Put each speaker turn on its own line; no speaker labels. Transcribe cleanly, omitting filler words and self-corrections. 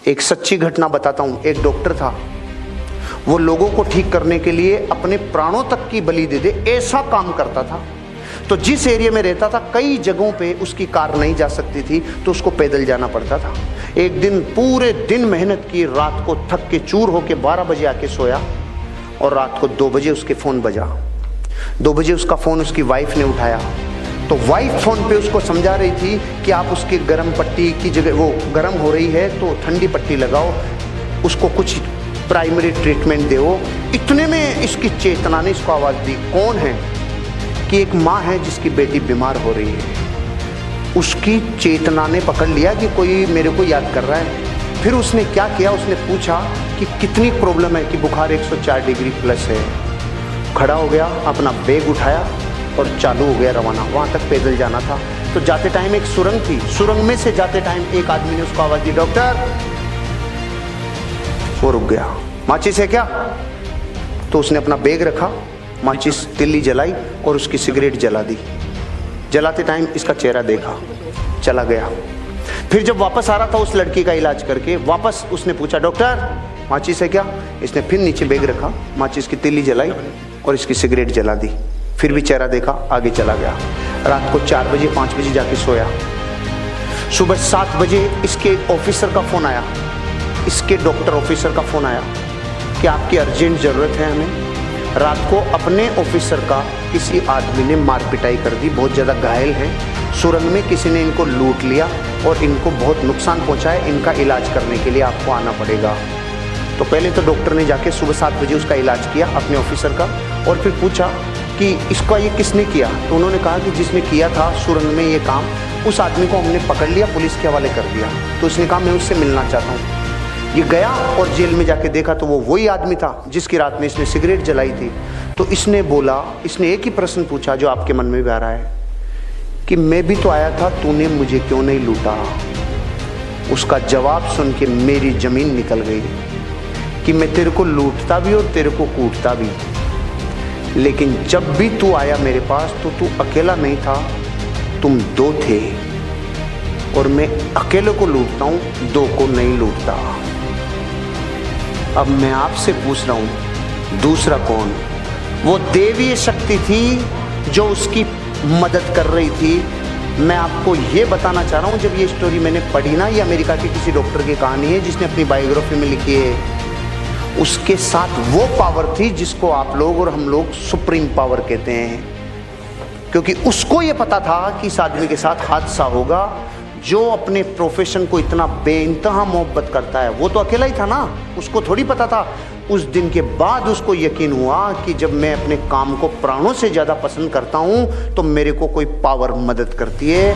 एक सच्ची घटना बताता हूँ। एक डॉक्टर था, वो लोगों को ठीक करने के लिए अपने प्राणों तक की बलि दे दे ऐसा काम करता था। तो जिस एरिया में रहता था कई जगहों पे उसकी कार नहीं जा सकती थी, तो उसको पैदल जाना पड़ता था। एक दिन पूरे दिन मेहनत की, रात को थक के चूर होके 12 बजे आके सोया और रात को 2 बजे उसके फ़ोन बजा। 2 बजे उसका फ़ोन उसकी वाइफ ने उठाया, तो वाइफ फ़ोन पे उसको समझा रही थी कि आप उसकी गर्म पट्टी की जगह, वो गर्म हो रही है तो ठंडी पट्टी लगाओ, उसको कुछ प्राइमरी ट्रीटमेंट दो। इतने में इसकी चेतना ने इसको आवाज़ दी, कौन है? कि एक माँ है जिसकी बेटी बीमार हो रही है। उसकी चेतना ने पकड़ लिया कि कोई मेरे को याद कर रहा है। फिर उसने क्या किया, उसने पूछा कि कितनी प्रॉब्लम है, कि बुखार 104 डिग्री प्लस है। खड़ा हो गया, अपना बैग उठाया और चालू हो गया रवाना। वहाँ तक पैदल जाना था। तो जाते टाइम एक सुरंग थी, सुरंग में से जाते टाइम एक आदमी ने उसको आवाज़ दी, डॉक्टर। वो रुक गया। माचिस है क्या? तो उसने अपना बैग रखा, माचिस तिल्ली जलाई और उसकी सिगरेट जला दी। जलाते टाइम इसका चेहरा देखा, चला गया। फिर जब वापस आ रहा था उस लड़की का इलाज करके, वापस उसने पूछा, डॉक्टर माचिस है क्या? इसने फिर नीचे बैग रखा, माचिस की तिल्ली जलाई और इसकी सिगरेट जला दी। फिर भी चेहरा देखा, आगे चला गया। रात को 4 बजे 5 बजे जाके सोया। सुबह 7 बजे इसके ऑफिसर का फ़ोन आया, इसके डॉक्टर ऑफिसर का फ़ोन आया कि आपकी अर्जेंट ज़रूरत है हमें। रात को अपने ऑफिसर का किसी आदमी ने मार पिटाई कर दी, बहुत ज़्यादा घायल हैं। सुरंग में किसी ने इनको लूट लिया और इनको बहुत नुकसान पहुंचाया। इनका इलाज करने के लिए आपको आना पड़ेगा। तो पहले तो डॉक्टर ने जाके सुबह 7 बजे उसका इलाज किया अपने ऑफिसर का, और फिर पूछा कि इसका ये किसने किया? तो उन्होंने कहा कि जिसने किया था सुरंग में ये काम, उस आदमी को हमने पकड़ लिया, पुलिस के हवाले कर दिया। तो उसने कहा मैं उससे मिलना चाहता हूँ। ये गया और जेल में जाके देखा तो वो वही आदमी था जिसकी रात में इसने सिगरेट जलाई थी। तो इसने बोला, इसने एक ही प्रश्न पूछा जो आपके मन में भी आ रहा है कि मैं भी तो आया था, तूने मुझे क्यों नहीं लूटा? उसका जवाब सुन के मेरी जमीन निकल गई कि मैं तेरे को लूटता भी और तेरे को कूटता भी, लेकिन जब भी तू आया मेरे पास तो तू अकेला नहीं था, तुम 2 थे, और मैं अकेले को लूटता हूँ, 2 को नहीं लूटता। अब मैं आपसे पूछ रहा हूँ, दूसरा कौन? वो देवीय शक्ति थी जो उसकी मदद कर रही थी। मैं आपको ये बताना चाह रहा हूँ, जब ये स्टोरी मैंने पढ़ी ना, ये अमेरिका के किसी डॉक्टर की कहानी है जिसने अपनी बायोग्राफी में लिखी है। उसके साथ वो पावर थी जिसको आप लोग और हम लोग सुप्रीम पावर कहते हैं, क्योंकि उसको ये पता था कि इस आदमी के साथ हादसा होगा। जो अपने प्रोफेशन को इतना बेइंतहा मोहब्बत करता है, वो तो अकेला ही था ना, उसको थोड़ी पता था। उस दिन के बाद उसको यकीन हुआ कि जब मैं अपने काम को प्राणों से ज़्यादा पसंद करता हूँ तो मेरे को कोई पावर मदद करती है।